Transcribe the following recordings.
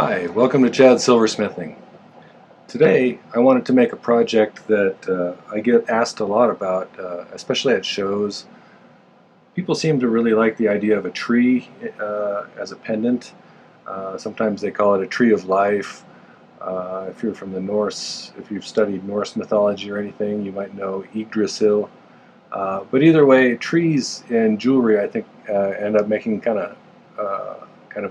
Hi, welcome to Chad's Silversmithing. Today I wanted to make a project that I get asked a lot about, especially at shows. People seem to really like the idea of a tree as a pendant. Sometimes they call it a tree of life. If you're from the Norse, if you've studied Norse mythology or anything, you might know Yggdrasil. But either way, trees in jewelry, I think, end up making kind of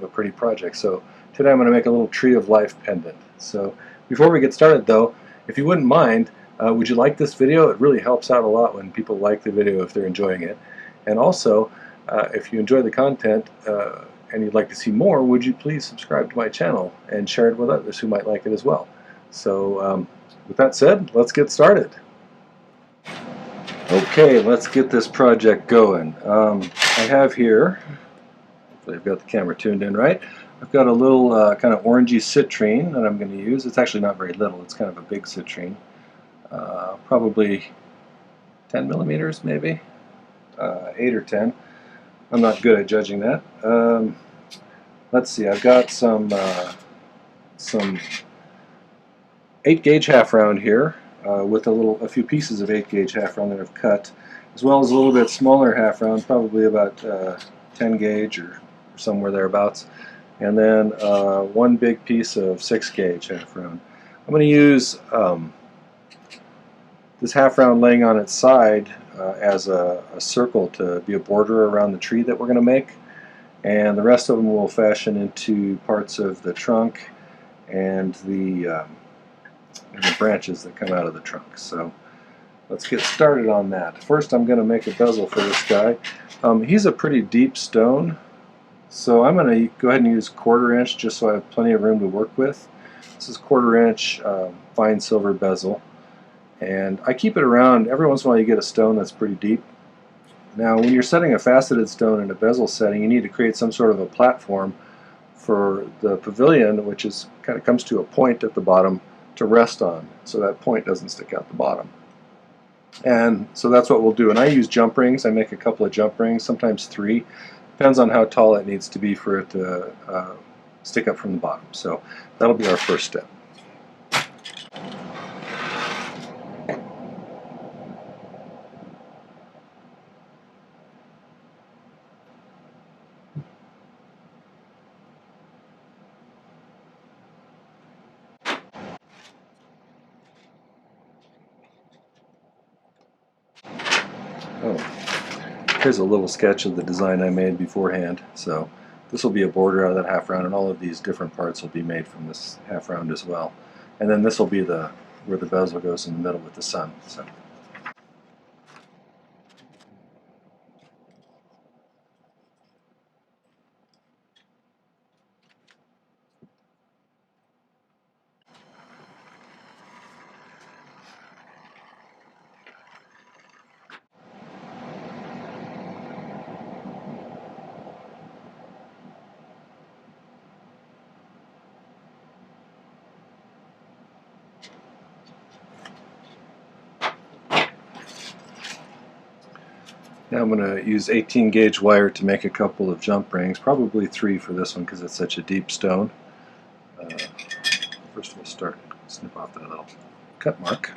a pretty project. So today I'm going to make a little tree of life pendant. So before we get started, though, if you wouldn't mind, would you like this video? It really helps out a lot when people like the video if they're enjoying it. And also, if you enjoy the content and you'd like to see more, would you please subscribe to my channel and share it with others who might like it as well. So with that said, let's get started. Okay, let's get this project going. I have here, hopefully I've got the camera tuned in right, I've got a little kind of orangey citrine that I'm going to use. It's actually not very little, it's kind of a big citrine. Probably 10 millimeters maybe, 8 or 10. I'm not good at judging that. Let's see, I've got some 8-gauge half round here. With a few pieces of 8-gauge half round that I've cut, as well as a little bit smaller half round, probably about 10-gauge or somewhere thereabouts, and then one big piece of 6-gauge half round. I'm going to use this half round laying on its side as a circle to be a border around the tree that we're going to make, and the rest of them will fashion into parts of the trunk and the branches that come out of the trunk. So let's get started on that. First I'm going to make a bezel for this guy. He's a pretty deep stone, so I'm going to go ahead and use 1/4 inch just so I have plenty of room to work with. This is 1/4 inch fine silver bezel, and I keep it around. Every once in a while you get a stone that's pretty deep. Now when you're setting a faceted stone in a bezel setting, you need to create some sort of a platform for the pavilion, which is kind of comes to a point at the bottom to rest on, so that point doesn't stick out the bottom. And so that's what we'll do. And I use jump rings. I make a couple of jump rings, sometimes 3. Depends on how tall it needs to be for it to stick up from the bottom. So that'll be our first step. Oh, here's a little sketch of the design I made beforehand. So this will be a border out of that half round, and all of these different parts will be made from this half round as well. And then this will be where the bezel goes in the middle with the sun. So. Now I'm going to use 18-gauge wire to make a couple of jump rings, probably 3 for this one because it's such a deep stone. First we'll snip off that little cut mark.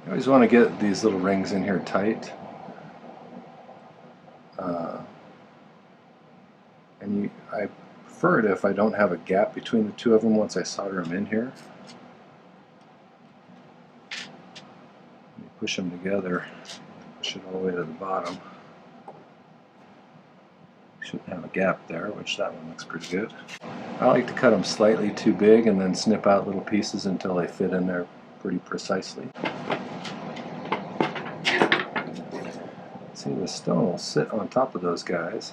You always want to get these little rings in here tight. I prefer it if I don't have a gap between the two of them once I solder them in here. You push them together, push it all the way to the bottom. Shouldn't have a gap there, which that one looks pretty good. I like to cut them slightly too big and then snip out little pieces until they fit in there pretty precisely. See, the stone will sit on top of those guys.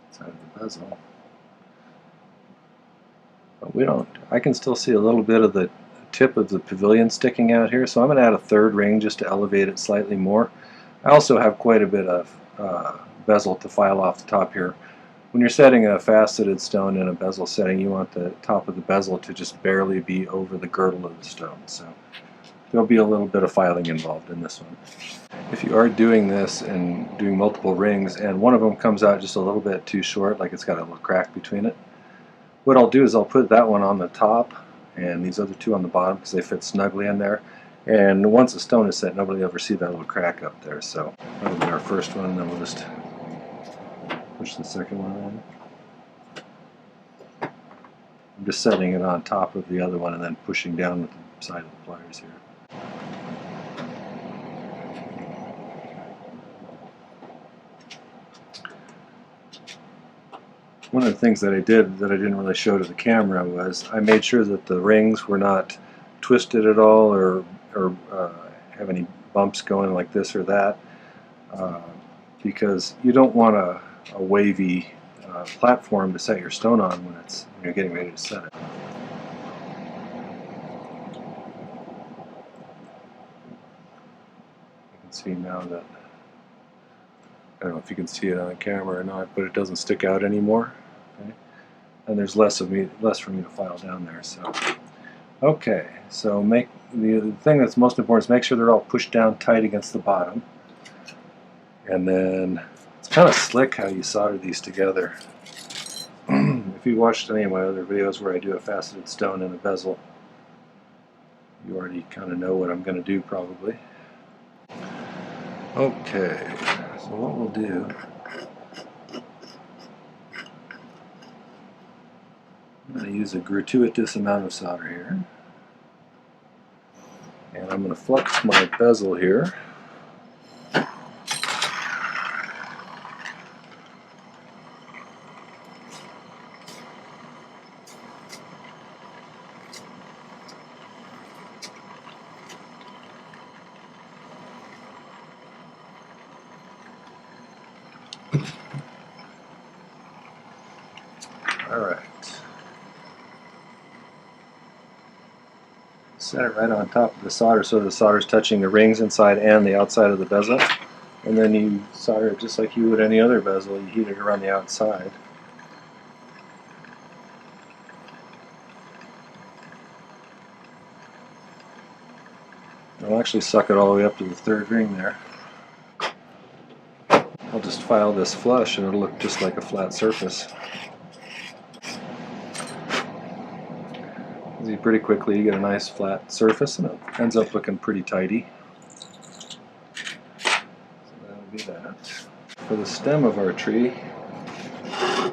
Side of the bezel. But we don't, I can still see a little bit of the tip of the pavilion sticking out here, so I'm going to add a third ring just to elevate it slightly more. I also have quite a bit of bezel to file off the top here. When you're setting a faceted stone in a bezel setting, you want the top of the bezel to just barely be over the girdle of the stone. So there'll be a little bit of filing involved in this one. If you are doing this and doing multiple rings and one of them comes out just a little bit too short, like it's got a little crack between it, what I'll do is I'll put that one on the top and these other two on the bottom because they fit snugly in there. And once the stone is set, nobody will ever see that little crack up there. So that'll be our first one, and then we'll just push the second one in. I'm just setting it on top of the other one and then pushing down with the side of the pliers here. One of the things that I did that I didn't really show to the camera was I made sure that the rings were not twisted at all or have any bumps going like this or that, because you don't want a wavy platform to set your stone on when you're getting ready to set it. You can see now that, I don't know if you can see it on the camera or not, but it doesn't stick out anymore. Okay? And there's less for me to file down there. So, okay, so the thing that's most important is make sure they're all pushed down tight against the bottom. And then it's kind of slick how you solder these together. If you watched any of my other videos where I do a faceted stone in a bezel, you already kind of know what I'm going to do probably. Okay, so what we'll do, I'm going to use a gratuitous amount of solder here, and I'm going to flux my bezel here. Alright. Set it right on top of the solder so the solder is touching the rings inside and the outside of the bezel. And then you solder it just like you would any other bezel. You heat it around the outside. I'll actually suck it all the way up to the third ring there. I'll just file this flush and it'll look just like a flat surface. See, pretty quickly you get a nice flat surface and it ends up looking pretty tidy. So that'll be that. For the stem of our tree, I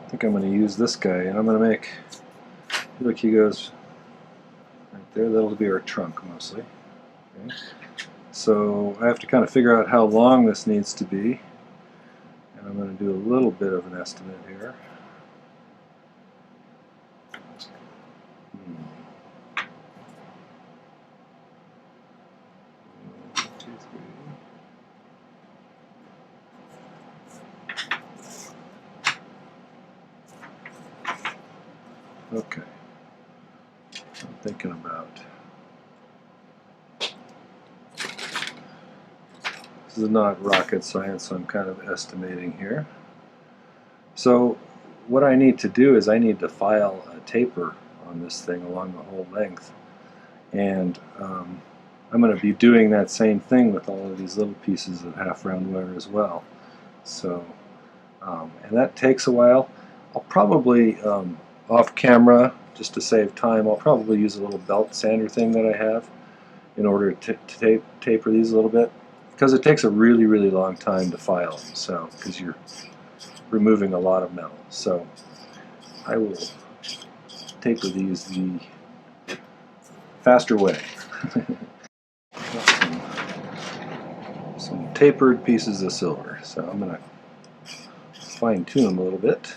think I'm going to use this guy, and I'm going to make, look, he goes right there. That'll be our trunk mostly. Okay. So I have to kind of figure out how long this needs to be, and I'm going to do a little bit of an estimate here. Okay, I'm thinking about, this is not rocket science, so I'm kind of estimating here. So what I need to do is I need to file a taper on this thing along the whole length, and I'm going to be doing that same thing with all of these little pieces of half round wire as well. So and that takes a while. I'll probably off camera, just to save time, I'll probably use a little belt sander thing that I have in order to taper these a little bit, because it takes a really, really long time to file them, so, because you're removing a lot of metal. So I will taper these the faster way. some tapered pieces of silver, so I'm going to fine tune them a little bit.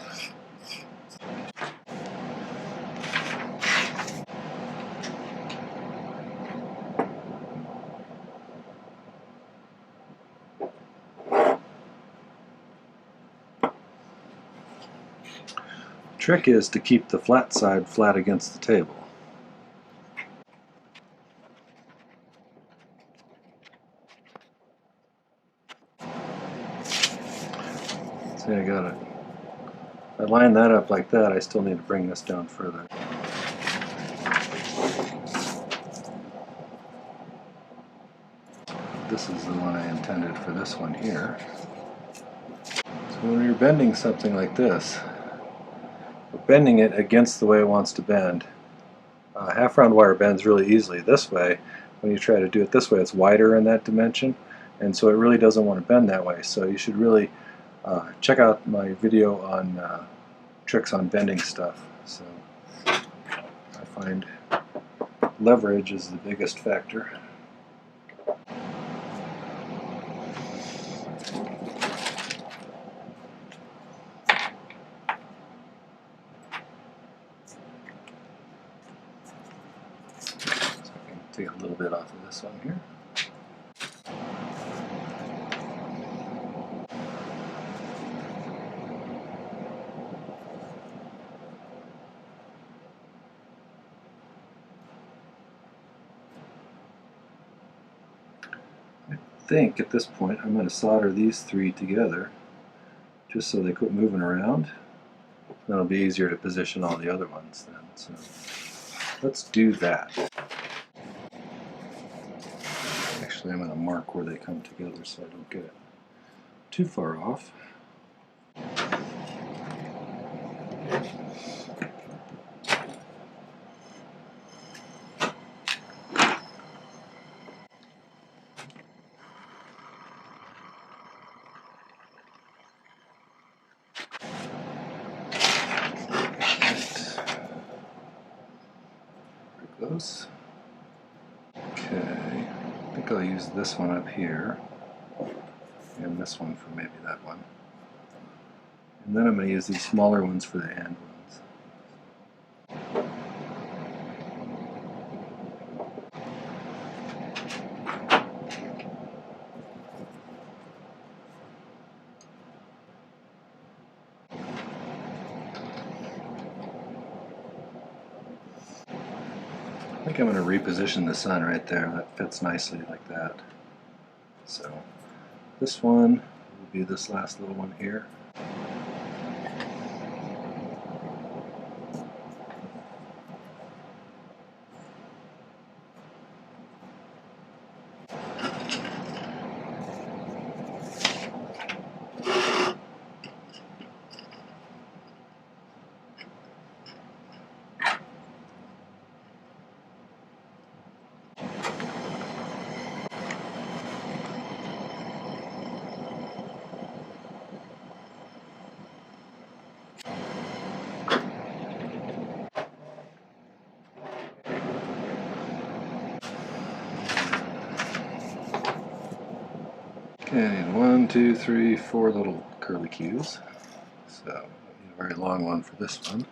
Trick is to keep the flat side flat against the table. See, I got it. If I line that up like that, I still need to bring this down further. This is the one I intended for this one here. So when you're bending something like this, we're bending it against the way it wants to bend. Half round wire bends really easily this way. When you try to do it this way, it's wider in that dimension, and so it really doesn't want to bend that way. So you should really check out my video on tricks on bending stuff. So I find leverage is the biggest factor. Take a little bit off of this one here. I think at this point I'm going to solder these three together just so they quit moving around. That'll be easier to position all the other ones then. So let's do that. Actually, I'm going to mark where they come together so I don't get it too far off. Close. Okay, I think I'll use this one up here and this one for maybe that one. And then I'm going to use these smaller ones for the end ones. I think I'm going to reposition the sun right there. That fits nicely like that. So this one will be this last little one here. Okay, I need 1, 2, 3, 4 little curly cues. So I need a very long one for this one.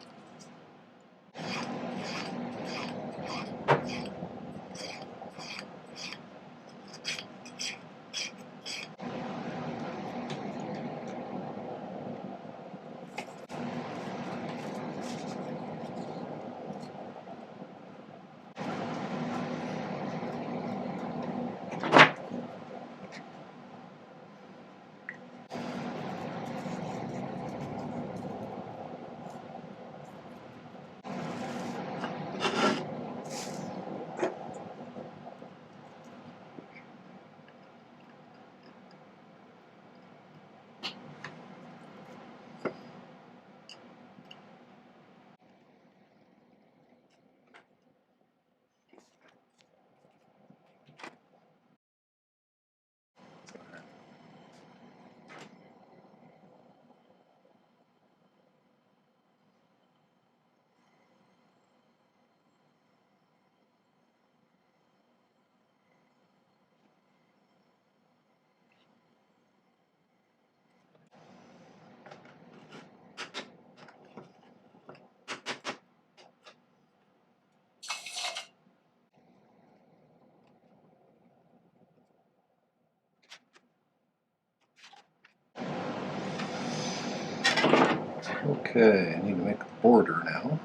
Okay, I need to make the border now.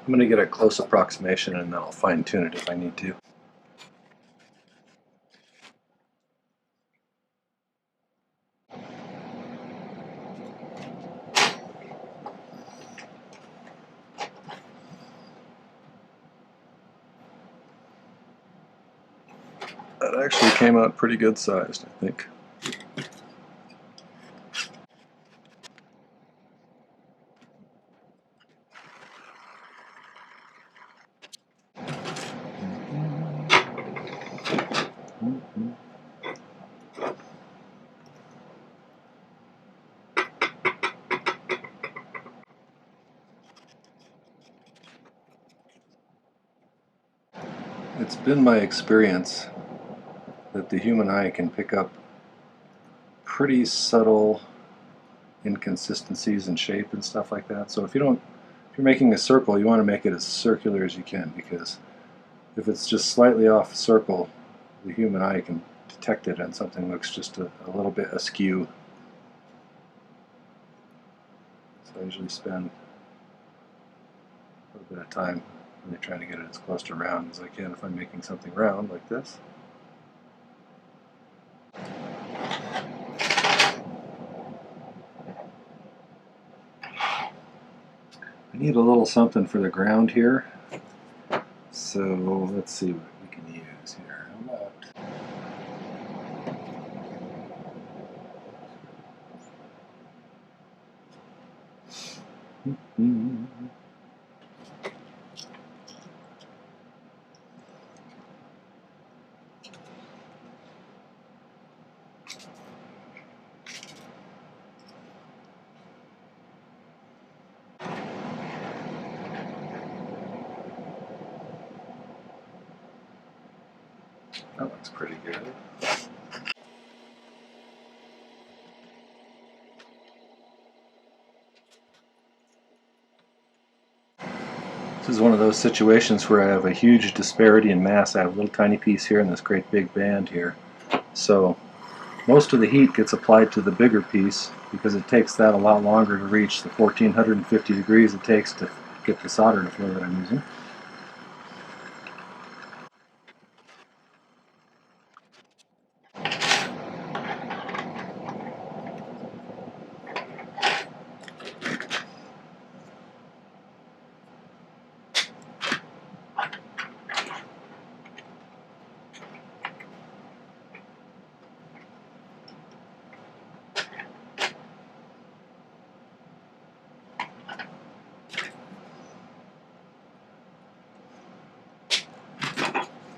I'm going to get a close approximation and then I'll fine tune it if I need to. That actually came out pretty good sized, I think. It's been my experience that the human eye can pick up pretty subtle inconsistencies in shape and stuff like that. So if you're making a circle, you want to make it as circular as you can, because if it's just slightly off circle, the human eye can detect it and something looks just a little bit askew. So I usually spend a little bit of time really trying to get it as close to round as I can if I'm making something round like this. I need a little something for the ground here, so let's see what we can use here. How about that looks pretty good. This is one of those situations where I have a huge disparity in mass. I have a little tiny piece here and this great big band here. So most of the heat gets applied to the bigger piece because it takes that a lot longer to reach the 1450 degrees it takes to get the solder to flow that I'm using.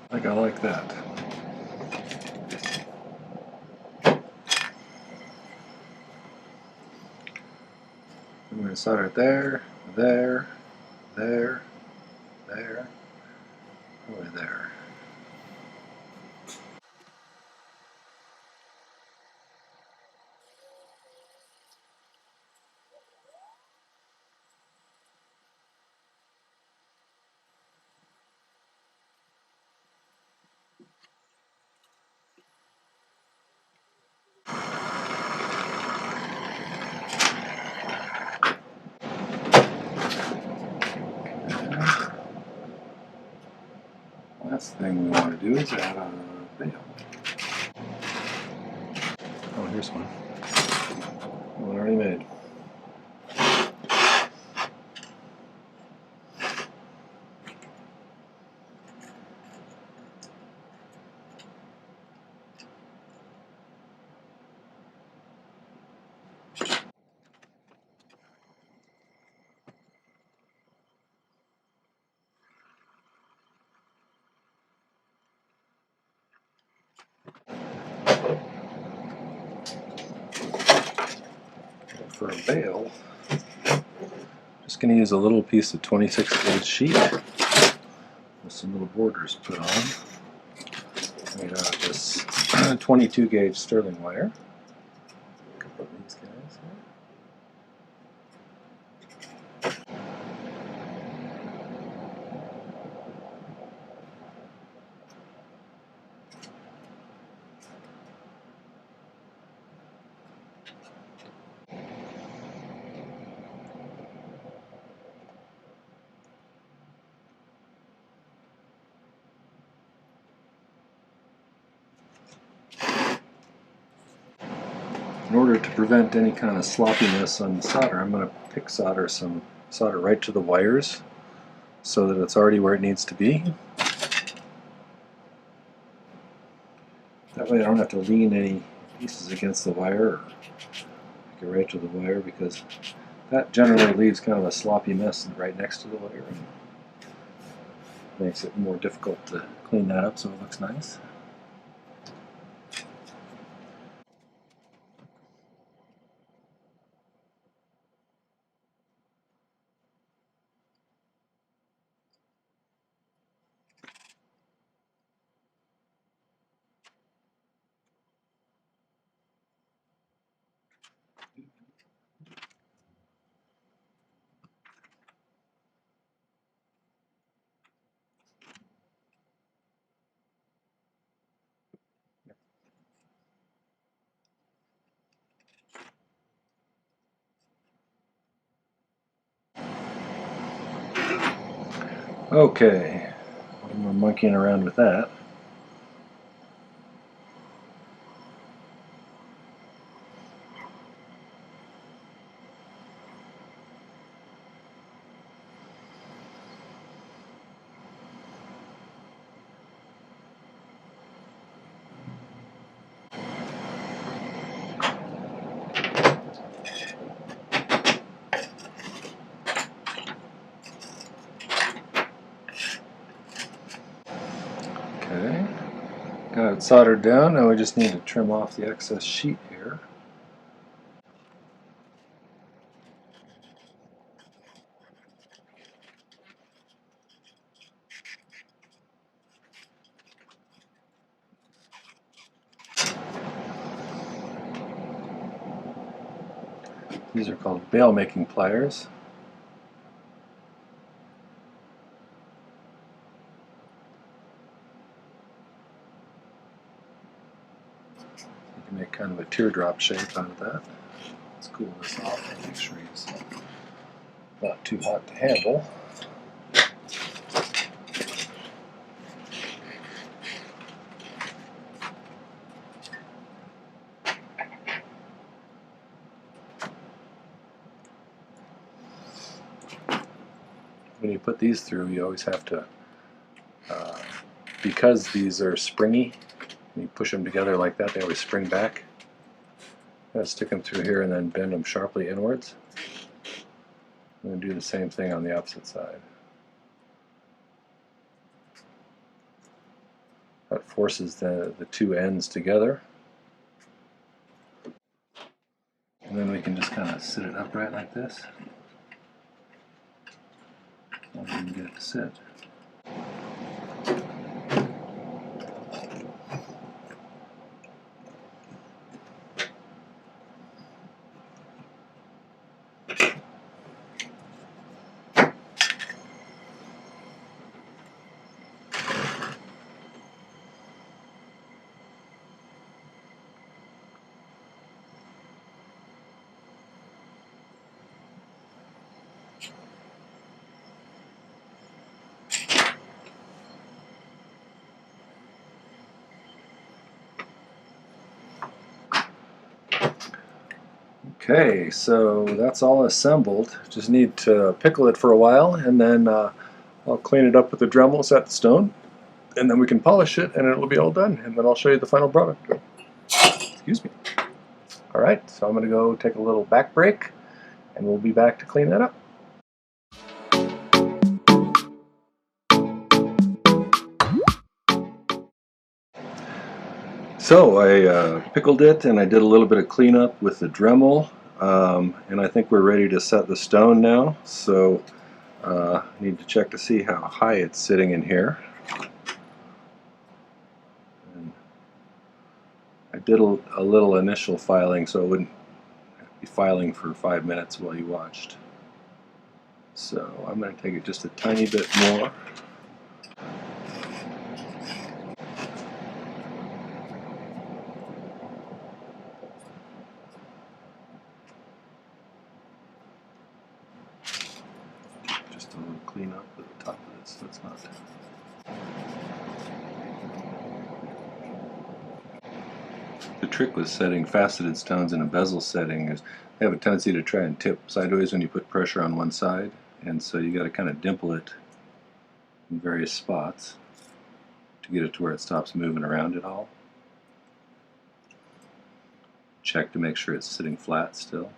I think I like that. I'm going to solder it there, there, there, there, probably there. Last thing we want to do is add a veil. Oh, here's one. One already made. For a bail, just going to use a little piece of 26 gauge sheet with some little borders put on. Made out of this 22 gauge sterling wire. A couple of these guys here. In order to prevent any kind of sloppiness on the solder, I'm going to pick solder some solder right to the wires so that it's already where it needs to be. That way I don't have to lean any pieces against the wire or pick it right to the wire, because that generally leaves kind of a sloppy mess right next to the wire and makes it more difficult to clean that up so it looks nice. Okay, we're monkeying around with that. Okay, got it soldered down. Now we just need to trim off the excess sheet here. These are called bail making pliers. You can make kind of a teardrop shape out of that. Let's cool this off and make sure it's not too hot to handle. When you put these through, you always have to, because these are springy, when you push them together like that, they always spring back. You gotta stick them through here and then bend them sharply inwards. I'm going to do the same thing on the opposite side. That forces the two ends together. And then we can just kind of sit it upright like this. And we can get it to sit. Okay, so that's all assembled. Just need to pickle it for a while, and then I'll clean it up with the Dremel, set the stone, and then we can polish it and it'll be all done, and then I'll show you the final product. Excuse me. Alright, so I'm going to go take a little back break, and we'll be back to clean that up. So I pickled it, and I did a little bit of cleanup with the Dremel, and I think we're ready to set the stone now. So I need to check to see how high it's sitting in here. And I did a little initial filing so I wouldn't be filing for 5 minutes while you watched. So I'm going to take it just a tiny bit more. Just a little cleanup at the top of it so it's not. The trick with setting faceted stones in a bezel setting is they have a tendency to try and tip sideways when you put pressure on one side, and so you got to kind of dimple it in various spots to get it to where it stops moving around at all. Check to make sure it's sitting flat still.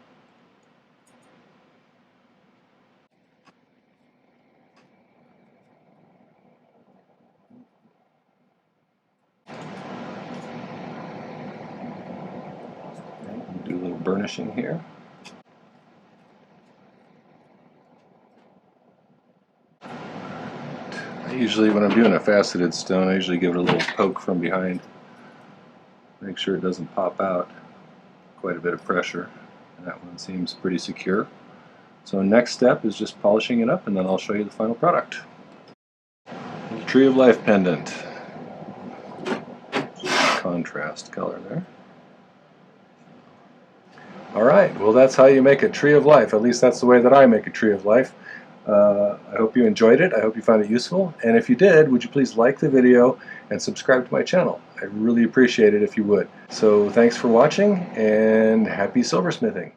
Do a little burnishing here. Usually when I'm doing a faceted stone, I usually give it a little poke from behind. Make sure it doesn't pop out. Quite a bit of pressure. And that one seems pretty secure. So next step is just polishing it up, and then I'll show you the final product. Little Tree of Life pendant. Contrast color there. Alright, well that's how you make a tree of life. At least that's the way that I make a tree of life. I hope you enjoyed it. I hope you found it useful. And if you did, would you please like the video and subscribe to my channel? I'd really appreciate it if you would. So thanks for watching, and happy silversmithing.